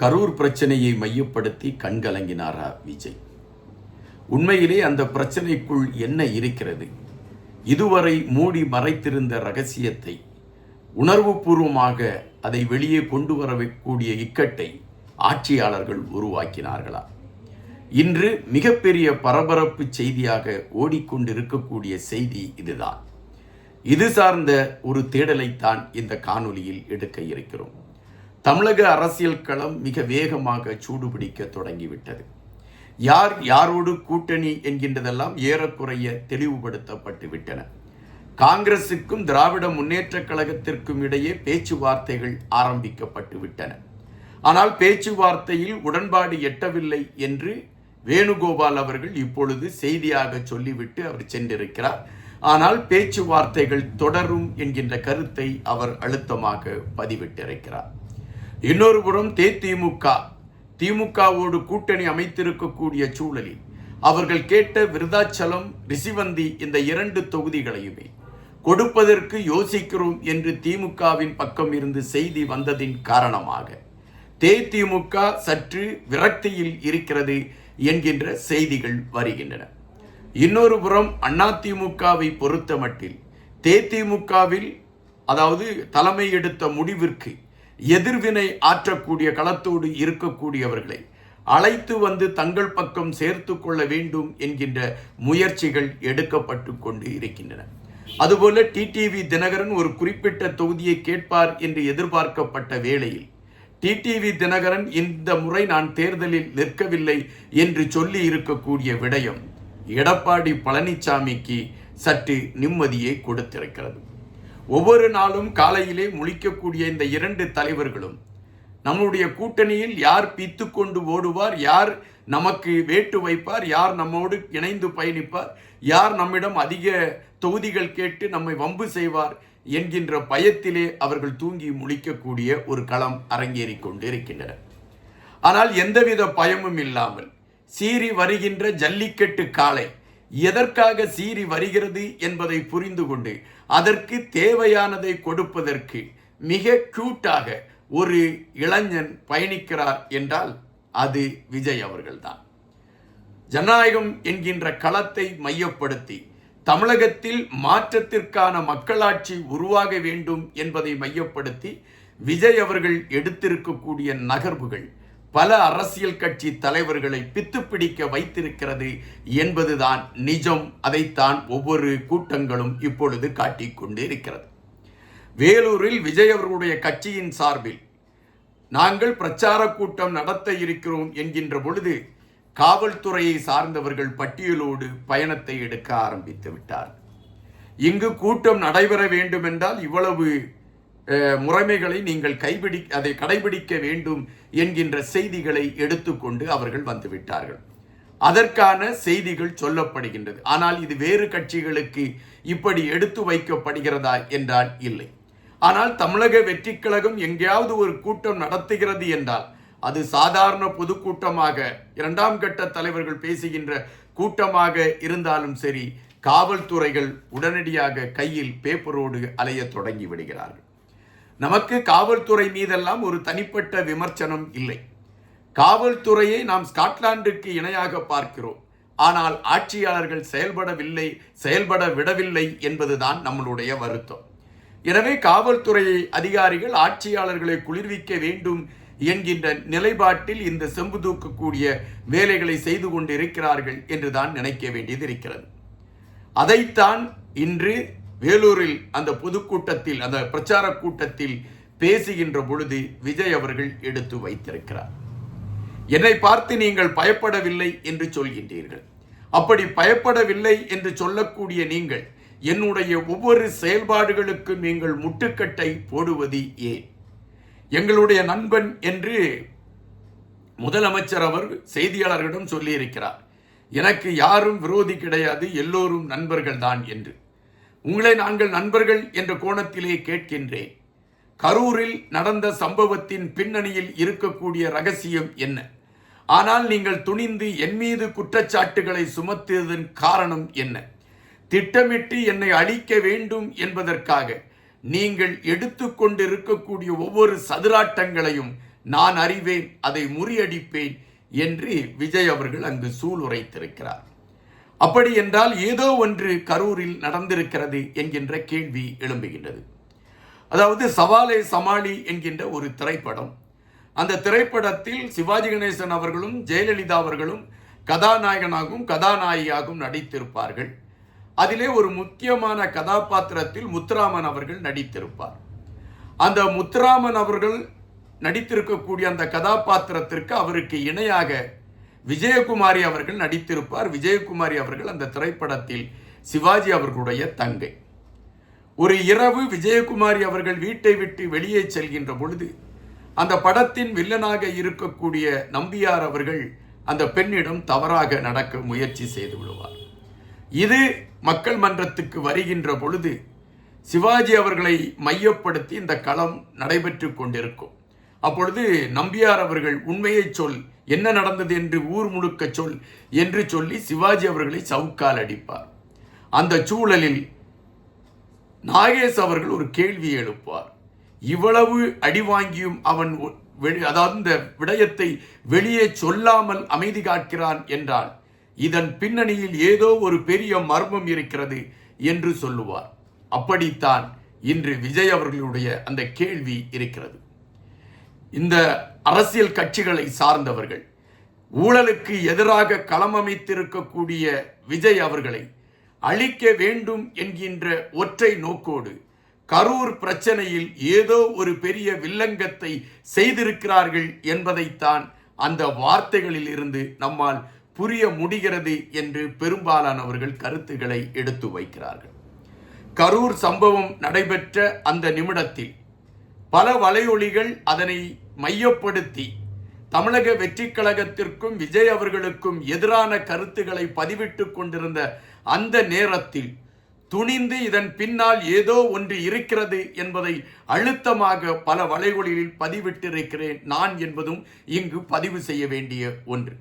கரூர் பிரச்சனையை மையப்படுத்தி கண்கலங்கினாரா விஜய்? உண்மையிலே அந்த பிரச்சனைக்குள் என்ன இருக்கிறது? இதுவரை மூடி மறைத்திருந்த ரகசியத்தை, உணர்வுபூர்வமாக அதை வெளியே கொண்டு வரக்கூடிய இக்கட்டை ஆட்சியாளர்கள் உருவாக்கினார்களா? இன்று மிகப்பெரிய பரபரப்பு செய்தியாக ஓடிக்கொண்டிருக்கக்கூடிய செய்தி இதுதான். இது சார்ந்த ஒரு தேடலைத்தான் இந்த காணொலியில் எடுக்க இருக்கிறோம். தமிழக அரசியல் களம் மிக வேகமாக சூடுபிடிக்க தொடங்கிவிட்டது. யார் யாரோடு கூட்டணி என்கின்றதெல்லாம் ஏறக்குறைய தெளிவுபடுத்தப்பட்டு விட்டன. காங்கிரசுக்கும் திராவிட முன்னேற்ற கழகத்திற்கும் இடையே பேச்சுவார்த்தைகள் ஆரம்பிக்கப்பட்டு விட்டன. ஆனால் பேச்சுவார்த்தையில் உடன்பாடு எட்டவில்லை என்று வேணுகோபால் அவர்கள் இப்பொழுது செய்தியாக சொல்லிவிட்டு அவர் சென்றிருக்கிறார். ஆனால் பேச்சுவார்த்தைகள் தொடரும் என்கின்ற கருத்தை அவர் அழுத்தமாக பதிவிட்டிருக்கிறார். இன்னொரு புறம் திமுகவோடு கூட்டணி அமைத்திருக்கக்கூடிய சூழலில் அவர்கள் கேட்ட விருதாச்சலம், ரிஷிவந்தி இந்த 2 தொகுதிகளையுமே கொடுப்பதற்கு யோசிக்கிறோம் என்று திமுகவின் பக்கம் இருந்து செய்தி வந்ததின் காரணமாக தேமுதிக சற்று விரக்தியில் இருக்கிறது என்கின்ற செய்திகள் வருகின்றன. இன்னொரு புறம் அதிமுகவை பொறுத்த மட்டில் தேமுதிகவில் அதாவது தலைமை எடுத்த முடிவிற்கு எதிர்வினை ஆற்றக்கூடிய களத்தோடு இருக்கக்கூடியவர்களை அழைத்து வந்து தங்கள் பக்கம் சேர்த்து கொள்ள வேண்டும் என்கின்ற முயற்சிகள் எடுக்கப்பட்டு கொண்டு இருக்கின்றன. அதுபோல டிடிவி தினகரன் ஒரு குறிப்பிட்ட தொகுதியை கேட்பார் என்று எதிர்பார்க்கப்பட்ட வேளையில் டிடிவி தினகரன் இந்த முறை நான் தேர்தலில் நிற்கவில்லை என்று சொல்லி இருக்கக்கூடிய விடயம் எடப்பாடி பழனிசாமிக்கு சற்று நிம்மதியை கொடுத்திருக்கிறது. ஒவ்வொரு நாளும் காலையிலே முழிக்கக்கூடிய இந்த 2 தலைவர்களும் நம்முடைய கூட்டணியில் யார் பித்து கொண்டு ஓடுவார், யார் நமக்கு வேட்டு வைப்பார், யார் நம்மோடு இணைந்து பயணிப்பார், யார் நம்மிடம் அதிக தொகுதிகள் கேட்டு நம்மை வம்பு செய்வார் என்கின்ற பயத்திலே அவர்கள் தூங்கி முழிக்கக்கூடிய ஒரு களம் அரங்கேறி கொண்டு இருக்கின்றன. ஆனால் எந்தவித பயமும் இல்லாமல் சீறி வருகின்ற ஜல்லிக்கட்டு காளை எதற்காக சீறி வருகிறது என்பதை புரிந்து கொண்டு அதற்கு தேவையானதை கொடுப்பதற்கு மிக கியூட்டாக ஒரு இளைஞன் பயணிக்கிறார் என்றால் அது விஜய் அவர்கள்தான். ஜனநாயகம் என்கின்ற களத்தை மையப்படுத்தி தமிழகத்தில் மாற்றத்திற்கான மக்களாட்சி உருவாக வேண்டும் என்பதை மையப்படுத்தி விஜய் அவர்கள் எடுத்திருக்கக்கூடிய நகர்வுகள் பல அரசியல் கட்சி தலைவர்களை பித்துப்பிடிக்க வைத்திருக்கிறது என்பதுதான் நிஜம். அதைத்தான் ஒவ்வொரு கூட்டங்களும் இப்பொழுது காட்டிக்கொண்டு இருக்கிறது. வேலூரில் விஜய் அவர்களுடைய கட்சியின் சார்பில் நாங்கள் பிரச்சார கூட்டம் நடத்த இருக்கிறோம் என்கின்ற பொழுது காவல்துறையை சார்ந்தவர்கள் பட்டியலோடு பயணத்தை எடுக்க ஆரம்பித்து விட்டார். இங்கு கூட்டம் நடைபெற வேண்டும் என்றால் இவ்வளவு முறைமைகளை நீங்கள் அதை கடைபிடிக்க வேண்டும் என்கின்ற செய்திகளை எடுத்துக்கொண்டு அவர்கள் வந்துவிட்டார்கள். அதற்கான செய்திகள் சொல்லப்படுகின்றது. ஆனால் இது வேறு கட்சிகளுக்கு இப்படி எடுத்து வைக்கப்படுகிறதா என்றால் இல்லை. ஆனால் தமிழக வெற்றி கழகம் எங்கேயாவது ஒரு கூட்டம் நடத்துகிறது என்றால் அது சாதாரண பொதுக்கூட்டமாக 2ஆம் கட்ட தலைவர்கள் பேசுகின்ற கூட்டமாக இருந்தாலும் சரி, காவல்துறைகள் உடனடியாக கையில் பேப்பரோடு அலைய தொடங்கி விடுகிறார்கள். நமக்கு காவல்துறை மீதெல்லாம் ஒரு தனிப்பட்ட விமர்சனம் இல்லை. காவல்துறையை நாம் ஸ்காட்லாந்துக்கு இணையாக பார்க்கிறோம். ஆனால் ஆட்சியாளர்கள் செயல்பட விடவில்லை என்பதுதான் நம்மளுடைய வருத்தம். எனவே காவல்துறை அதிகாரிகள் ஆட்சியாளர்களை குளிர்விக்க வேண்டும் என்கின்ற நிலைப்பாட்டில் இந்த செம்பு தூக்கக்கூடிய வேலைகளை செய்து கொண்டிருக்கிறார்கள் என்றுதான் நினைக்க வேண்டியது இருக்கிறது. அதைத்தான் இன்று வேலூரில் அந்த பொதுக்கூட்டத்தில், அந்த பிரச்சார கூட்டத்தில் பேசுகின்ற பொழுது விஜய் அவர்கள் எடுத்து வைத்திருக்கிறார். என்னை பார்த்து நீங்கள் பயப்படவில்லை என்று சொல்கின்றீர்கள். அப்படி பயப்படவில்லை என்று சொல்லக்கூடிய நீங்கள் என்னுடைய ஒவ்வொரு செயல்பாடுகளுக்கு நீங்கள் முட்டுக்கட்டை போடுவது ஏன்? எங்களுடைய நண்பன் என்று முதலமைச்சர் அவர் செய்தியாளர்களிடம் சொல்லியிருக்கிறார். எனக்கு யாரும் விரோதி கிடையாது, எல்லோரும் நண்பர்கள் தான் என்று. உங்களை நாங்கள் நண்பர்கள் என்ற கோணத்திலே கேட்கின்றேன். கரூரில் நடந்த சம்பவத்தின் பின்னணியில் இருக்கக்கூடிய ரகசியம் என்ன? ஆனால் நீங்கள் துணிந்து என் மீது குற்றச்சாட்டுகளை சுமத்தியதன் காரணம் என்ன? திட்டமிட்டு என்னை அழிக்க வேண்டும் என்பதற்காக நீங்கள் எடுத்துக்கொண்டிருக்கக்கூடிய ஒவ்வொரு சதுராட்டங்களையும் நான் அறிவேன், அதை முறியடிப்பேன் என்று விஜய் அவர்கள் அங்கு சூளுரைத்திருக்கிறார். அப்படி என்றால் ஏதோ ஒன்று கரூரில் நடந்திருக்கிறது என்கின்ற கேள்வி எழும்புகின்றது. அதாவது சவாலே சமாளி என்கின்ற ஒரு திரைப்படம், அந்த திரைப்படத்தில் சிவாஜி கணேசன் அவர்களும் ஜெயலலிதா அவர்களும் கதாநாயகனாகவும் கதாநாயகியாகவும் நடித்திருப்பார்கள். அதிலே ஒரு முக்கியமான கதாபாத்திரத்தில் முத்துராமன் அவர்கள் நடித்திருப்பார். அந்த முத்துராமன் அவர்கள் நடித்திருக்கக்கூடிய அந்த கதாபாத்திரத்திற்கு அவருக்கு இணையாக விஜயகுமாரி அவர்கள் நடித்திருப்பார். விஜயகுமாரி அவர்கள் அந்த திரைப்படத்தில் சிவாஜி அவர்களுடைய தங்கை. ஒரு இரவு விஜயகுமாரி அவர்கள் வீட்டை விட்டு வெளியே செல்கின்ற பொழுது அந்த படத்தின் வில்லனாக இருக்கக்கூடிய நம்பியார் அவர்கள் அந்த பெண்ணிடம் தவறாக நடக்க முயற்சி செய்து விடுவார். இது மக்கள் மன்றத்துக்கு வருகின்ற பொழுது சிவாஜி அவர்களை மையப்படுத்தி இந்த களம் நடைபெற்று கொண்டிருக்கும். அப்பொழுது நம்பியார் அவர்கள் உண்மையை சொல், என்ன நடந்தது என்று ஊர் முழுக்க சொல் என்று சொல்லி சிவாஜி அவர்களை சவுக்கால் அடிப்பார். அந்த சூழலில் நாகேஷ் அவர்கள் ஒரு கேள்வி எழுப்பார். இவ்வளவு அடி வாங்கியும் அவன் அதாவது இந்த விடயத்தை வெளியே சொல்லாமல் அமைதி காக்கிறான் என்றால் இதன் பின்னணியில் ஏதோ ஒரு பெரிய மர்மம் இருக்கிறது என்று சொல்லுவார். அப்படித்தான் இன்று விஜய் அவர்களுடைய அந்த கேள்வி இருக்கிறது. இந்த அரசியல் கட்சிகளை சார்ந்தவர்கள் ஊழலுக்கு எதிராக களமமைத்திருக்கக்கூடிய விஜய் அவர்களை அழிக்க வேண்டும் என்கின்ற ஒற்றை நோக்கோடு கரூர் பிரச்சனையில் ஏதோ ஒரு பெரிய வில்லங்கத்தை செய்திருக்கிறார்கள் என்பதைத்தான் அந்த வார்த்தைகளில் இருந்து நம்மால் புரிய முடிகிறது என்று பெரும்பாலானவர்கள் கருத்துக்களை எடுத்து வைக்கிறார்கள். கரூர் சம்பவம் நடைபெற்ற அந்த நிமிடத்தில் பல வலையொலிகள் அதனை மையப்படுத்தி தமிழக வெற்றி கழகத்திற்கும் விஜய் அவர்களுக்கும் எதிரான கருத்துக்களை பதிவிட்டு கொண்டிருந்த அந்த நேரத்தில் துணிந்து இதன் பின்னால் ஏதோ ஒன்று இருக்கிறது என்பதை அழுத்தமாக பல வலையொலிகளில் பதிவிட்டிருக்கிறேன் நான் என்பதும் இங்கு பதிவு செய்ய வேண்டிய ஒன்று.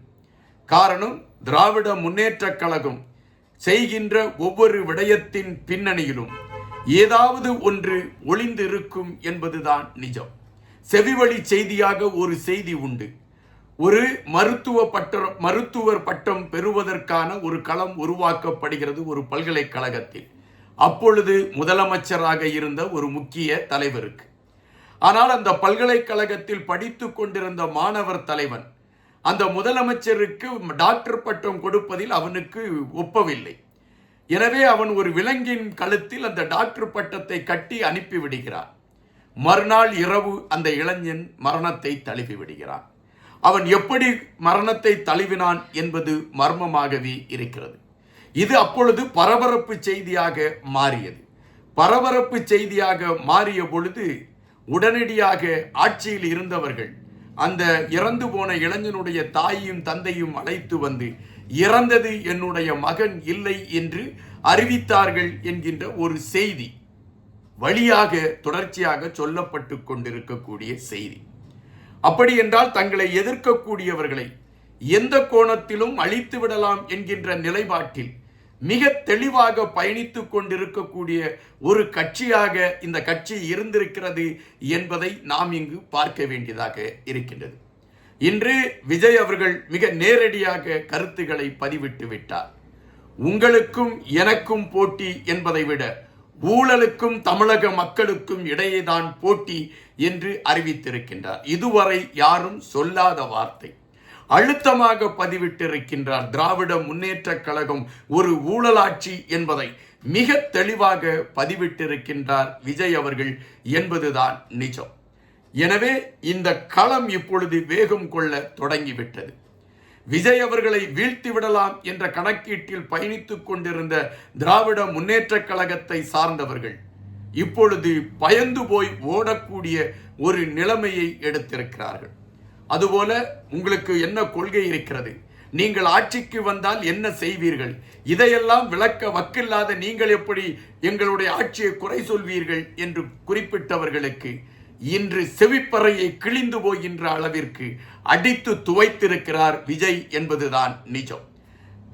காரணம், திராவிட முன்னேற்றக் கழகம் செய்கின்ற ஒவ்வொரு விடயத்தின் பின்னணியிலும் ஏதாவது ஒன்று ஒளிந்து இருக்கும் என்பதுதான் நிஜம். செவிவழி செய்தியாக ஒரு செய்தி உண்டு. ஒரு மருத்துவர் பட்டம் பெறுவதற்கான ஒரு களம் உருவாக்கப்படுகிறது ஒரு பல்கலைக்கழகத்தில். அப்பொழுது முதலமைச்சராக இருந்த ஒரு முக்கிய தலைவருக்கு. ஆனால் அந்த பல்கலைக்கழகத்தில் படித்து கொண்டிருந்த மாணவர் தலைவன் அந்த முதலமைச்சருக்கு டாக்டர் பட்டம் கொடுப்பதில் அவனுக்கு ஒப்பவில்லை. எனவே அவன் ஒரு விலங்கின் கழுத்தில் அந்த டாக்டர் பட்டத்தை கட்டி அனுப்பிவிடுகிறான். மறுநாள் இரவு அந்த இளைஞன் மரணத்தை தழுவி விடுகிறான். அவன் எப்படி மரணத்தை தழுவினான் என்பது மர்மமாகவே இருக்கிறது. இது அப்பொழுது பரபரப்பு செய்தியாக மாறியது. பரபரப்பு செய்தியாக மாறிய பொழுது உடனடியாக ஆட்சியில் இருந்தவர்கள் அந்த இறந்து போன இளைஞனுடைய தாயையும் தந்தையும் அழைத்து வந்து இறந்தது என்னுடைய மகன் இல்லை என்று அறிவித்தார்கள் என்கின்ற ஒரு செய்தி வழியாக தொடர்ச்சியாக சொல்லப்பட்டு கொண்டிருக்கக்கூடிய செய்தி. அப்படி என்றால் தங்களை எதிர்க்கக்கூடியவர்களை எந்த கோணத்திலும் அழித்து விடலாம் என்கின்ற நிலைப்பாட்டில் மிக தெளிவாக பயணித்துக் கொண்டிருக்கக்கூடிய ஒரு கட்சியாக இந்த கட்சி இருந்திருக்கிறது என்பதை நாம் இங்கு பார்க்க வேண்டியதாக இருக்கின்றது. இன்று விஜய் அவர்கள் மிக நேரடியாக கருத்துக்களை பதிவிட்டு விட்டார். உங்களுக்கும் எனக்கும் போட்டி என்பதை விட ஊழலுக்கும் தமிழக மக்களுக்கும் இடையேதான் போட்டி என்று அறிவித்திருக்கின்றார். இதுவரை யாரும் சொல்லாத வார்த்தை அழுத்தமாக பதிவிட்டிருக்கின்றார். திராவிட முன்னேற்றக் கழகம் ஒரு ஊழலாட்சி என்பதை மிக தெளிவாக பதிவிட்டிருக்கின்றார் விஜய் அவர்கள் என்பதுதான் நிஜம். எனவே இந்த களம் இப்பொழுது வேகம் கொள்ள தொடங்கிவிட்டது. விஜய் அவர்களை வீழ்த்தி விடலாம் என்ற கணக்கீட்டில் பயணித்துக் கொண்டிருந்த திராவிட முன்னேற்றக் கழகத்தை சார்ந்தவர்கள் இப்பொழுது பயந்து போய் ஓடக்கூடிய ஒரு நிலைமையை எடுத்திருக்கிறார்கள். அதுபோல உங்களுக்கு என்ன கொள்கை இருக்கிறது, நீங்கள் ஆட்சிக்கு வந்தால் என்ன செய்வீர்கள், இதையெல்லாம் விளக்க வக்கில்லாத நீங்கள் எப்படி எங்களுடைய ஆட்சியை குறை சொல்வீர்கள் என்று குறிப்பிட்டவர்களுக்கு இன்று செவிப்பறையை கிழிந்து போகின்ற அளவிற்கு அடித்து துவைத்திருக்கிறார் விஜய் என்பதுதான் நிஜம்.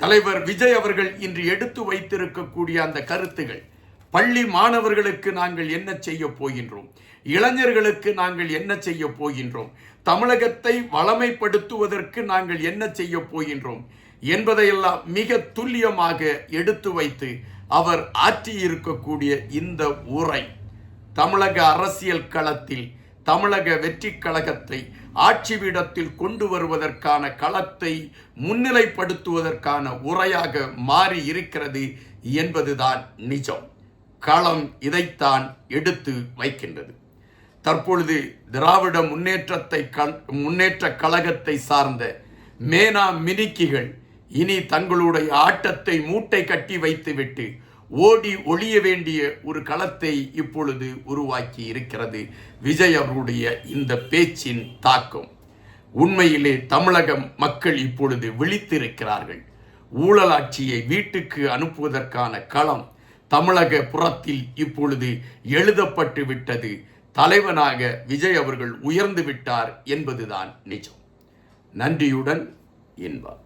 தலைவர் விஜய் அவர்கள் இன்று எடுத்து வைத்திருக்கக்கூடிய அந்த கருத்துகள் பள்ளி மாணவர்களுக்கு நாங்கள் என்ன செய்ய போகின்றோம், இளைஞர்களுக்கு நாங்கள் என்ன செய்ய போகின்றோம், தமிழகத்தை வளமைப்படுத்துவதற்கு நாங்கள் என்ன செய்ய போகின்றோம் என்பதையெல்லாம் மிக துல்லியமாக எடுத்து வைத்து அவர் ஆற்றியிருக்கக்கூடிய இந்த உரை தமிழக அரசியல் களத்தில் தமிழக வெற்றி கழகத்தை ஆட்சி பீடத்தில் கொண்டு வருவதற்கான களத்தை முன்னிலைப்படுத்துவதற்கான உரையாக மாறி இருக்கிறது என்பதுதான் நிஜம். களம் இதைத்தான் எடுத்து வைக்கின்றது. தற்பொழுது திராவிட முன்னேற்ற கழகத்தை சார்ந்த மேனா மினிக்கிகள் இனி தங்களுடைய ஆட்டத்தை மூட்டை கட்டி வைத்துவிட்டு ஓடி ஒளிய வேண்டிய ஒரு களத்தை இப்பொழுது உருவாக்கி இருக்கிறது விஜய் அவருடைய இந்த பேச்சின் தாக்கம். உண்மையிலே தமிழக மக்கள் இப்பொழுது விழித்திருக்கிறார்கள். ஊழலாட்சியை வீட்டுக்கு அனுப்புவதற்கான களம் தமிழக புறத்தில் இப்பொழுது எழுதப்பட்டு விட்டது. தலைவனாக விஜய் அவர்கள் உயர்ந்து விட்டார் என்பதுதான் நிஜம். நன்றியுடன் என்பார்.